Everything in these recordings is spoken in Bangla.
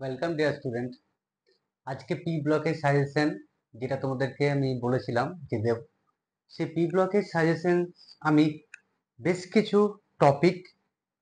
Welcome dear student. আজকে পি ব্লকের সাজেশন যেটা তোমাদেরকে আমি বলেছিলাম যে দেব, সেই পি ব্লকের সাজেশন আমি বেশ কিছু টপিক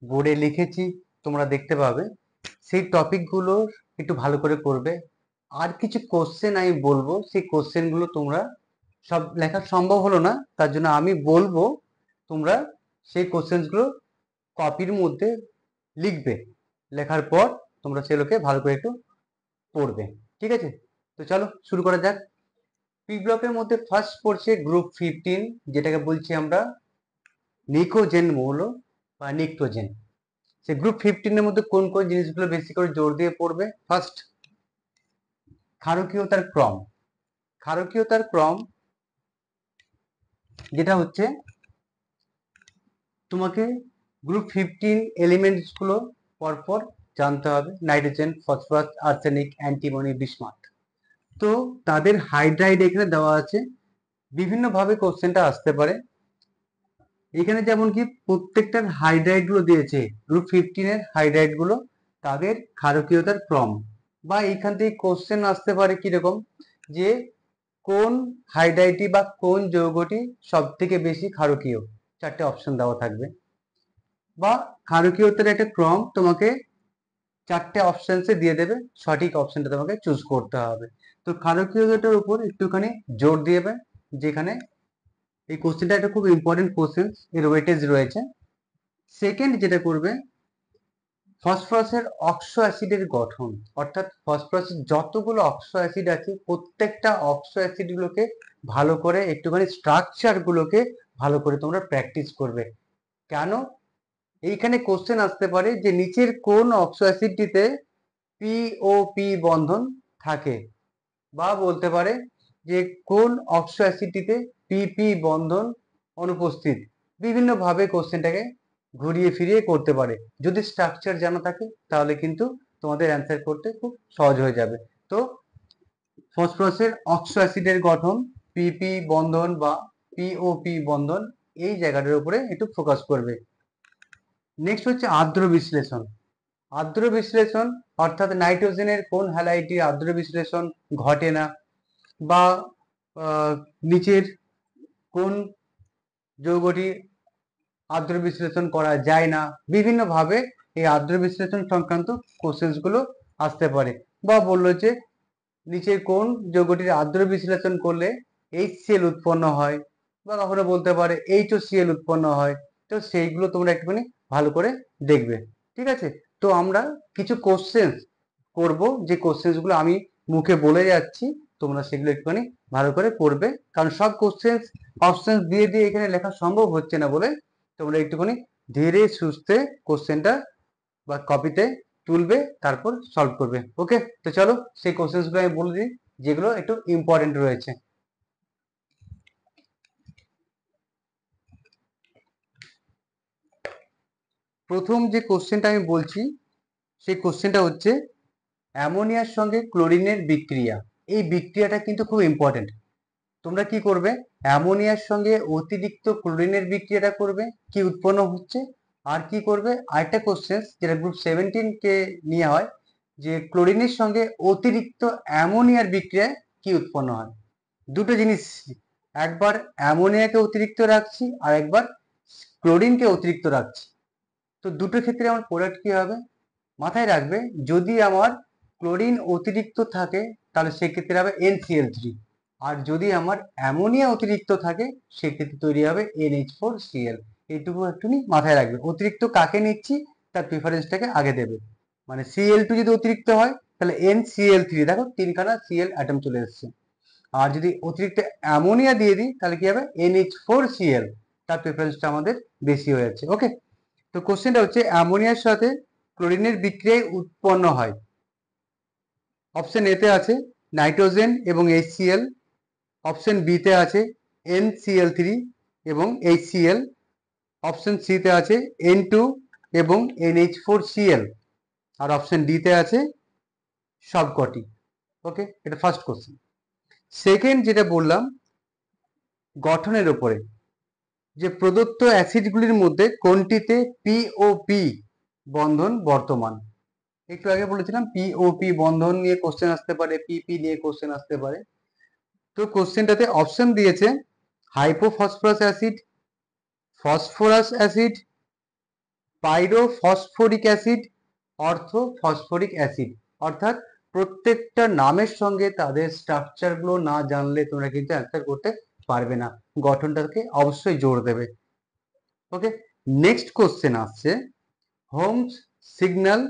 বোর্ডে লিখেছি, তোমরা দেখতে পাবে। সেই টপিকগুলো একটু ভালো করে করবে। আর কিছু কোশ্চেন আমি বলবো, সেই কোশ্চেনগুলো তোমরা সব লেখা সম্ভব হলো না, তার জন্য আমি বলবো তোমরা সেই কোশ্চেনগুলো কপির মধ্যে লিখবে। লেখার পর তোমরা সেগুলোকে ভালো করে একটু পড়বে, ঠিক আছে? তো চলো শুরু করা যাক। পি ব্লকের মধ্যে ফার্স্ট পড়ছে গ্রুপ 15, যেটাকে বলছি আমরা নিকোজেন মৌল বা নিক্টোজেন। সে গ্রুপ 15 এর মধ্যে কোন কোন জিনিসগুলো বেশি করে জোর দিয়ে পড়বে? ফার্স্ট, ক্ষারকীয়তার ক্রম। ক্ষারকীয়তার ক্রম যেটা হচ্ছে তোমাকে গ্রুপ 15 এলিমেন্টস গুলো পরপর জানতে হবে। Nitrogen, phosphorus, arsenic, antimony, bismuth. তো তাদের হাইড্রাইড এখানে দেওয়া আছে। বিভিন্ন ভাবে কোশ্চেনটা আসতে পারে। এখানে যেমন কি প্রত্যেকটার হাইড্রাইড গুলো দিয়েছে, গ্রুপ 15 এর হাইড্রাইড গুলো, তাদের ক্ষারকীয়তার ক্রম। বা এখান থেকে কোশ্চেন আসতে পারে কিরকম, যে কোন হাইড্রাইডটি বা কোন যৌগটি সব থেকে বেশি ক্ষারকীয়, চারটে অপশন দেওয়া থাকবে। বা ক্ষারকীয়তার একটা ক্রম তোমাকে চারটে অপশনসে দিয়ে দেবে, সঠিক অপশনটা তোমাকে চুজ করতে হবে। তো ক্ষারকীয়তার উপর একটুখানি জোর দিবে, যেখানে এই কোশ্চেনটা একটা খুব ইম্পর্টেন্ট কোশ্চেন, এর ওয়েটেজ রয়েছে। সেকেন্ড যেটা করবে, ফসফরাসের অক্সো অ্যাসিডের গঠন, অর্থাৎ ফসফরাসের যতগুলো অক্সো অ্যাসিড আছে প্রত্যেকটা অক্সো অ্যাসিড গুলোকে ভালো করে একটুখানি স্ট্রাকচার গুলোকে ভালো করে তোমরা প্র্যাকটিস করবে। কেন? এইখানে কোশ্চেন আসতে পারে যে নিচের কোন অক্সো অ্যাসিডটিতে পিওপি বন্ধন থাকে, বা বলতে পারে যে কোন অক্সো অ্যাসিডটিতে পিপি বন্ধন অনুপস্থিত। বিভিন্ন ভাবে কোশ্চেনটাকে ঘুরিয়ে ফিরিয়ে করতে পারে। যদি স্ট্রাকচার জানা থাকে তাহলে কিন্তু তোমাদের অ্যান্সার করতে খুব সহজ হয়ে যাবে। তো ফসফরাসের অক্সো অ্যাসিডের গঠন, পিপি বন্ধন বা পিওপি বন্ধন, এই জায়গাটার উপরে একটু ফোকাস করবে। নেক্সট হচ্ছে আর্দ্র বিশ্লেষণ। আর্দ্র বিশ্লেষণ অর্থাৎ নাইট্রোজেনের কোন হ্যালাইডটি আর্দ্র বিশ্লেষণ ঘটে না, বা নিচের কোন যৌগটি আর্দ্র বিশ্লেষণ করা যায় না। বিভিন্ন ভাবে এই আর্দ্র বিশ্লেষণ সংক্রান্ত কোশ্চেন গুলো আসতে পারে। বা বললো যে নিচের কোন যৌগটির আর্দ্র বিশ্লেষণ করলে HCl উৎপন্ন হয়, বা কখনো বলতে পারে HOCl উৎপন্ন হয়। তো সেইগুলো তোমরা একটুখানি ভালো করে দেখবে, ঠিক আছে? তো আমরা কিছু কোশ্চেন করব, যে কোশ্চেন গুলো আমি মুখে বলে যাচ্ছি, তোমরা সেগুলো একটুখানি ভালো করে পড়বে। কারণ সব কোশ্চেন অপশন দিয়ে দিয়ে এখানে লেখা সম্ভব হচ্ছে না বলে তোমরা একটুখানি ধীরে সুস্থে কোশ্চেনটা বা কপিতে তুলবে, তারপর সলভ করবে। ওকে, তো চলো সেই কোশ্চেন গুলো আমি বলে দিই যেগুলো একটু ইম্পর্টেন্ট রয়েছে। প্রথম যে কোশ্চেনটা আমি বলছি, সেই কোশ্চেনটা হচ্ছে অ্যামোনিয়ার সঙ্গে ক্লোরিনের বিক্রিয়া। এই বিক্রিয়াটা কিন্তু খুব ইম্পর্টেন্ট। তোমরা কি করবে, অ্যামোনিয়ার সঙ্গে অতিরিক্ত ক্লোরিনের বিক্রিয়াটা করবে, কি উৎপন্ন হচ্ছে। আর কি করবে, আরেকটা কোশ্চেন যেটা গ্রুপ 17 কে নিয়ে হয়, যে ক্লোরিনের সঙ্গে অতিরিক্ত অ্যামোনিয়ার বিক্রিয়ায় কি উৎপন্ন হয়। দুটো জিনিস, একবার অ্যামোনিয়াকে অতিরিক্ত রাখছি আর একবার ক্লোরিনকে অতিরিক্ত রাখছি। তো দুটো ক্ষেত্রে আমার প্রোডাক্ট কি হবে, মাথায় রাখবে। যদি আমার ক্লোরিন অতিরিক্ত থাকে তাহলে সেক্ষেত্রে হবে NCl3, আর যদি আমার অ্যামোনিয়া অতিরিক্ত থাকে সেক্ষেত্রে তৈরি হবে NH4Cl। এইটুকু একটু মাথায় রাখবে। অতিরিক্ত কাকে নিচ্ছি তার প্রিফারেন্সটাকে আগে দেবে। মানে Cl2 যদি অতিরিক্ত হয় তাহলে NCl3, দেখো তিনখানা Cl অ্যাটম চলে এসছে। আর যদি অতিরিক্ত অ্যামোনিয়া দিয়ে দিই তাহলে কি হবে, NH4Cl, তার প্রিফারেন্সটা আমাদের বেশি হয়ে যাচ্ছে। ওকে, তো কোশ্চেনটা হচ্ছে অ্যামোনিয়ার সাথে ক্লোরিনের বিক্রিয়ায় উৎপন্ন হয়। অপশন এ তে আছে নাইট্রোজেন এবং HCl, অপশন বি তে আছে NCl3 এবং HCl, অপশন সি তে আছে N2 এবং NH4Cl, আর অপশন ডি তে আছে সবকটি। ওকে, এটা ফার্স্ট কোশ্চেন। সেকেন্ড যেটা বললাম গঠনের উপরে, যে প্রদত্ত অ্যাসিডগুলির মধ্যে কোনটিতে পিওপি বন্ধন বর্তমান। একটু আগে বলেছিলাম পিওপি বন্ধন নিয়ে কোশ্চেন আসতে পারে, পিপি নিয়ে কোশ্চেন আসতে পারে। তো কোশ্চেনটাতে অপশন দিয়েছে hypophosphorous acid, phosphorous acid, pyrophosphoric acid, orthophosphoric acid. অর্থাৎ প্রত্যেকটা নামের সঙ্গে তাদের স্ট্রাকচার গুলো না জানলে তোমরা কিন্তু অ্যান্সার করতে পারবে না, গঠনটাকে অবশ্যই জোর দেবে। ওকে, নেক্সট কোশ্চেন আসছে হোমস সিগন্যাল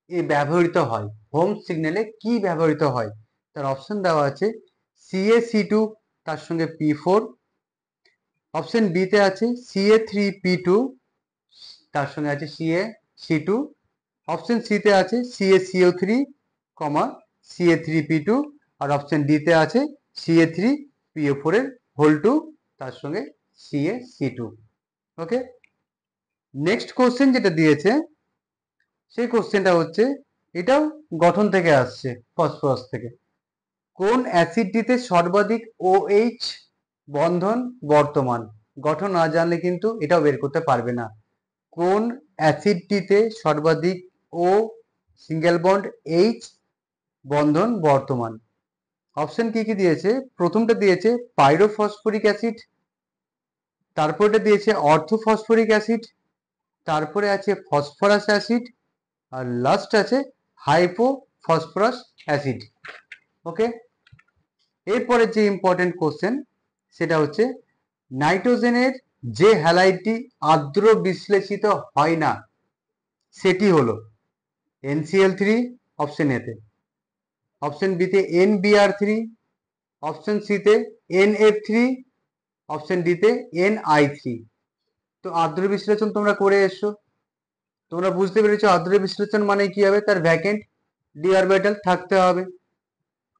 এ ব্যবহৃত হয়। হোমস সিগন্যালে কি ব্যবহৃত হয়? তার অপশন দেওয়া আছে CaC2 তার সঙ্গে P4, অপশন বি তে আছে Ca3P2 তার সঙ্গে আছে CaC2, অপশন সি তে আছে CaCO3, Ca3P2, আর অপশন ডি তে আছে Ca3PO4 এর হোল 2 তার সঙ্গে CaC2। ওকে, নেক্সট কোশ্চেন যেটা দিয়েছে সেই কোশ্চেনটা হচ্ছে, এটাও গঠন থেকে আসছে, ফসফরাস থেকে। কোন অ্যাসিডটিতে সর্বাধিক OH বন্ধন বর্তমান? গঠন না জানলে কিন্তু এটাও বের করতে পারবে না। কোন অ্যাসিডটিতে সর্বাধিক O সিঙ্গেল বন্ড H বন্ধন বর্তমান? অপশন কি কি দিয়েছে? প্রথমটা দিয়েছে পাইরোফসফরিক অ্যাসিড, তারপরটা দিয়েছে অর্থোফসফরিক অ্যাসিড, তারপরে আছে ফসফরাস অ্যাসিড, আর লাস্ট আছে হাইপোফসফরাস অ্যাসিড। ওকে, এরপরে যে ইম্পর্টেন্ট কোশ্চেন সেটা হচ্ছে নাইট্রোজেনের যে হ্যালাইডটি আর্দ্র বিশ্লেষিত হয় না সেটি হলো NCl3 অপশন এতে, অপশন বি তে NBr3, অপশন সি তে NF3, অপশন ডি তে Ni3। তো আর্দ্র বিশ্লেষণ তোমরা করে এসছো, তোমরা বুঝতে পেরেছো আর্দ্র বিশ্লেষণ মানে কি হবে, তার ভ্যাকেন্ট ডি অরবিটাল থাকতে হবে।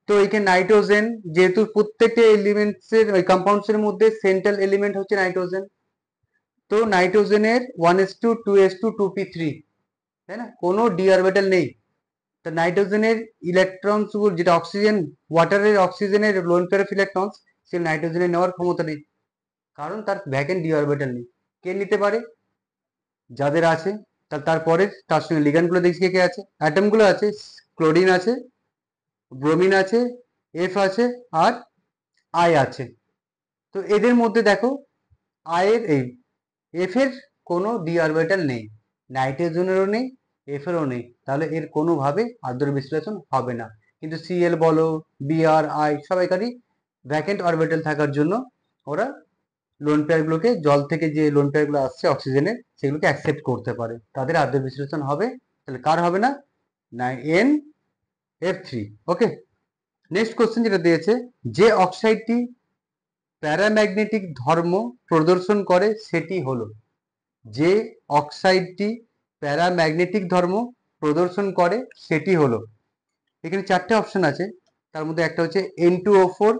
তো এখানে নাইট্রোজেন যেহেতু প্রত্যেকটা এলিমেন্টস এর কম্পাউন্ডস এর মধ্যে সেন্ট্রাল এলিমেন্ট হচ্ছে নাইট্রোজেন, তো নাইট্রোজেনের 1s2 2s2 2p3, তাই না, কোনো ডি অরবিটাল নেই। তো নাইট্রোজেনের ইলেকট্রনস গুলো যেটা অক্সিজেন, ওয়াটারের অক্সিজেনের লোন পেয়ার অফ ইলেকট্রনস, সে নাইট্রোজেনের নেওয়ার ক্ষমতা নেই, কারণ তার ভ্যাকেন্ট ডি অরবিটাল নেই। কে নিতে পারে? যাদের আছে তারপরে তার সঙ্গে লিগ্যান্ড গুলো দেখছি কে আছে, অ্যাটম গুলো আছে, ক্লোরিন আছে, ব্রোমিন আছে, এফ আছে, আর আই আছে। তো এদের মধ্যে দেখো আয়ের এই এফ এর কোনো ডি অরবিটাল নেই, নাইট্রোজেনেরও নেই, এফ এরও নেই, তাহলে এর কোনোভাবে আর্দ্র বিশ্লেষণ হবে না। কিন্তু সিএল বলো, বিআর, আই সবাইকারই ভ্যাকেন্ট অরবিটাল থাকার জন্য ওরা লোন পেয়ার গুলোকে, জল থেকে যে লোন পেয়ার গুলো আসছে অক্সিজেনের, সেগুলোকে অ্যাকসেপ্ট করতে পারে, তাদের আর্দ্র বিশ্লেষণ হবে। তাহলে কার হবে না? NF3। ওকে, নেক্সট কোশ্চেন যেটা দিয়েছে, যে অক্সাইডটি প্যারাম্যাগনেটিক ধর্ম প্রদর্শন করে সেটি হলো, যে অক্সাইডটি প্যারাম্যাগনেটিক ধর্ম প্রদর্শন করে সেটি হলো, এখানে চারটে অপশন আছে, তার মধ্যে একটা হচ্ছে N2O4,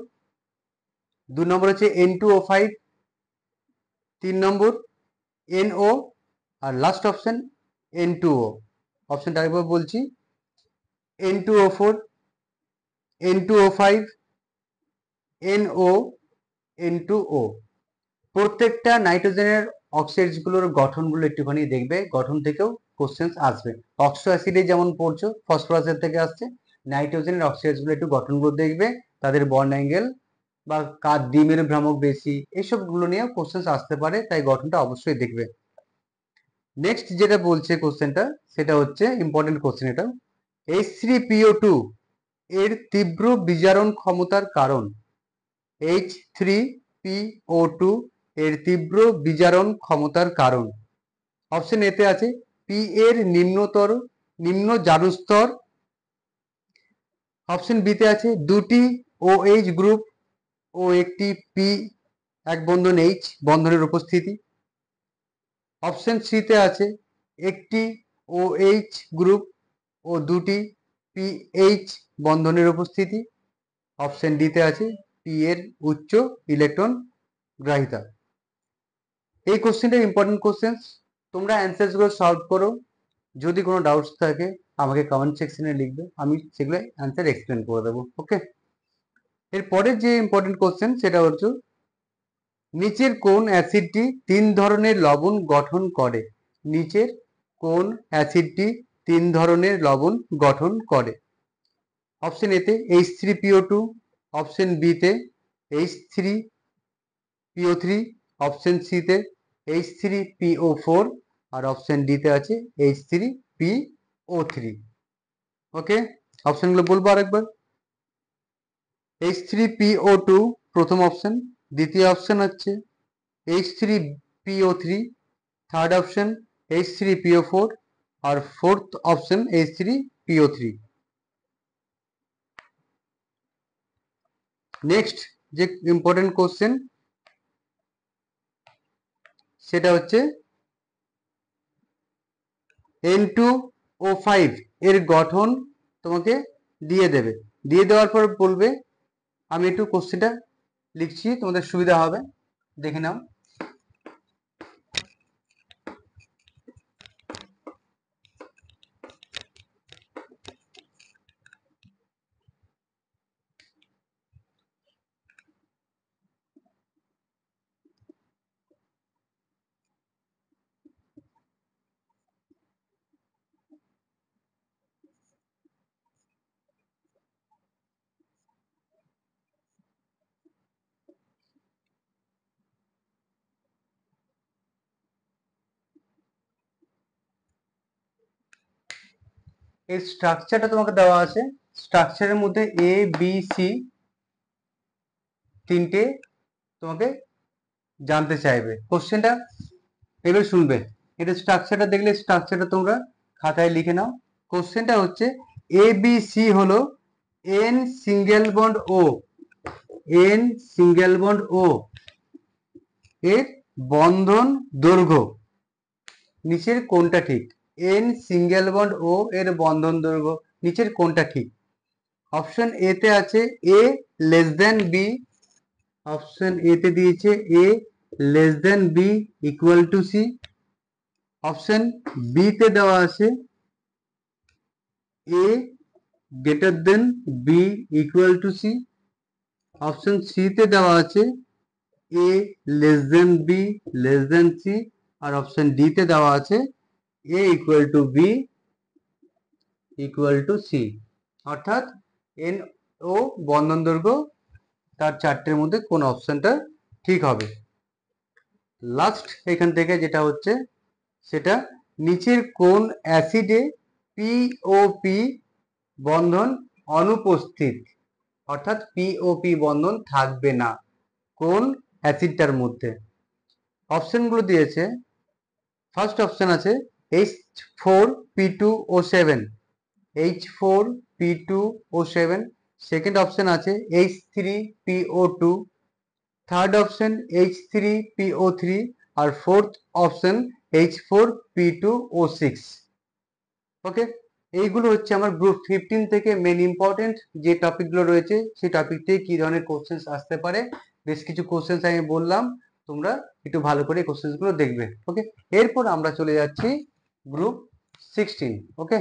2 নম্বর হচ্ছে N2O5, 3 নম্বর NO, আর লাস্ট অপশন N2O। অপশনটা আরেকবার বলছি, N2O4, N2O5, NO, N2O। প্রত্যেকটা নাইট্রোজেনের অক্সাইডস গুলোর গঠনগুলো একটুখানি দেখবে, গঠন থেকেও কোশ্চেন আসবে। অক্সো অ্যাসিডে যেমন পড়ছো ফসফরাসের থেকে আসছে, নাইট্রোজেনের অক্সাইডস গুলো একটু গঠনগুলো দেখবে, তাদের বন্ড অ্যাঙ্গেল বা কার দ্বিমেরু ভ্রামক বেশি, এইসব গুলো নিয়েও কোশ্চেন আসতে পারে, তাই গঠনটা অবশ্যই দেখবে। নেক্সট যেটা বলছে কোশ্চেনটা সেটা হচ্ছে ইম্পর্টেন্ট কোশ্চেন এটা, H3PO2 এর তীব্র বিজারণ ক্ষমতার কারণ। H3PO2 এর তীব্র বিজারণ ক্ষমতার কারণ। অপশন এতে আছে পি এর নিম্ন জারণস্তর, অপশন বি তে আছে দুটি OH গ্রুপ ও একটি পি এক বন্ধন H বন্ধনের উপস্থিতি, অপশন সি তে আছে একটি OH গ্রুপ ও দুটি PH বন্ধনের উপস্থিতি, অপশন ডি তে আছে পি এর উচ্চ ইলেকট্রন গ্রাহিতা। এই কোশ্চেনটা ইম্পর্টেন্ট কোশ্চেন, তোমরা অ্যান্সার্স গুলো সলভ করো, যদি কোনো ডাউটস থাকে আমাকে কমেন্ট সেকশনে লিখবে, আমি সেগুলো অ্যান্সার এক্সপ্লেন করে দেবো। ওকে, এরপরে যে ইম্পর্টেন্ট কোশ্চেন সেটা হচ্ছে নিচের কোন অ্যাসিডটি 3 ধরনের লবণ গঠন করে? নিচের কোন অ্যাসিডটি তিন ধরনের লবণ গঠন করে। অপশন এতে H3PO2, অপশন বিতে H3PO3, অপশন সিতে H3PO4 আর অপশন ডিতে আছে H3PO3। ওকে, অপশনগুলো বলবো আরেকবার। H3PO2 প্রথম অপশন, দ্বিতীয় অপশন হচ্ছে H3PO3, থার্ড অপশন H3PO4 আর ফোর্থ অপশন H3PO3। নেক্সট যে ইম্পর্টেন্ট কোশ্চেন সেটা হচ্ছে N2O5 এর গঠন তোমাকে দিয়ে দেবে, দিয়ে দেওয়ার পর বলবে, আমি একটু কোশ্চেনটা লিখছি তোমাদের সুবিধা হবে, দেখে নাও। এই স্ট্রাকচারটা তোমাকে দেওয়া আছে, স্ট্রাকচারের মধ্যে এ বি সি তিনটে তোমাকে জানতে চাইবে। কোশ্চেনটা এবার শুনবে, এটা স্ট্রাকচারটা দেখলে স্ট্রাকচারটা তোমরা খাতায় লিখে নাও। কোশ্চেনটা হচ্ছে এ বি সি হলো এন সিঙ্গেল বন্ড ও, এন সিঙ্গেল বন্ড ও এর বন্ধন দৈর্ঘ্য নিচের কোনটা ঠিক? এন সিঙ্গেল বন্ড ও এর বন্ধন দৈর্ঘ্য নিচের কোনটা ঠিক? অপশন এ তে আছে A less than B, option A তে দিয়েছে A less than B equal to C, option B তে দেওয়া আছে A greater than B equal to C, option C তে দেওয়া আছে A less than B less than C, আর অপশন ডি তে দেওয়া আছে A equal to B equal to C. অর্থাৎ এন ও বন্ধন দৈর্ঘ্য তার চারটের মধ্যে কোন অপশনটা ঠিক হবে। লাস্ট এখান থেকে যেটা হচ্ছে সেটা নিচের কোন অ্যাসিডে পিওপি বন্ধন অনুপস্থিত, অর্থাৎ পিওপি বন্ধন থাকবে না কোন অ্যাসিডটার মধ্যে? অপশনগুলো দিয়েছে, ফার্স্ট অপশন আছে H4P2O7, H4P2O7, সেকেন্ড অপশন আছে H3PO2, থার্ড অপশন H3PO3 আর ফোর্থ অপশন H4P2O6। ওকে, এইগুলো হচ্ছে আমার গ্রুপ 15 থেকে মেন ইম্পর্টেন্ট যে টপিকগুলো রয়েছে, সেই টপিক থেকে কি ধরনের কোশ্চেন আসতে পারে। বেশ কিছু কোশ্চেন আমি বললাম, তোমরা একটু ভালো করে কোশ্চেন গুলো দেখবে। ওকে, এরপর আমরা চলে যাচ্ছি গ্রুপ 16। ওকে।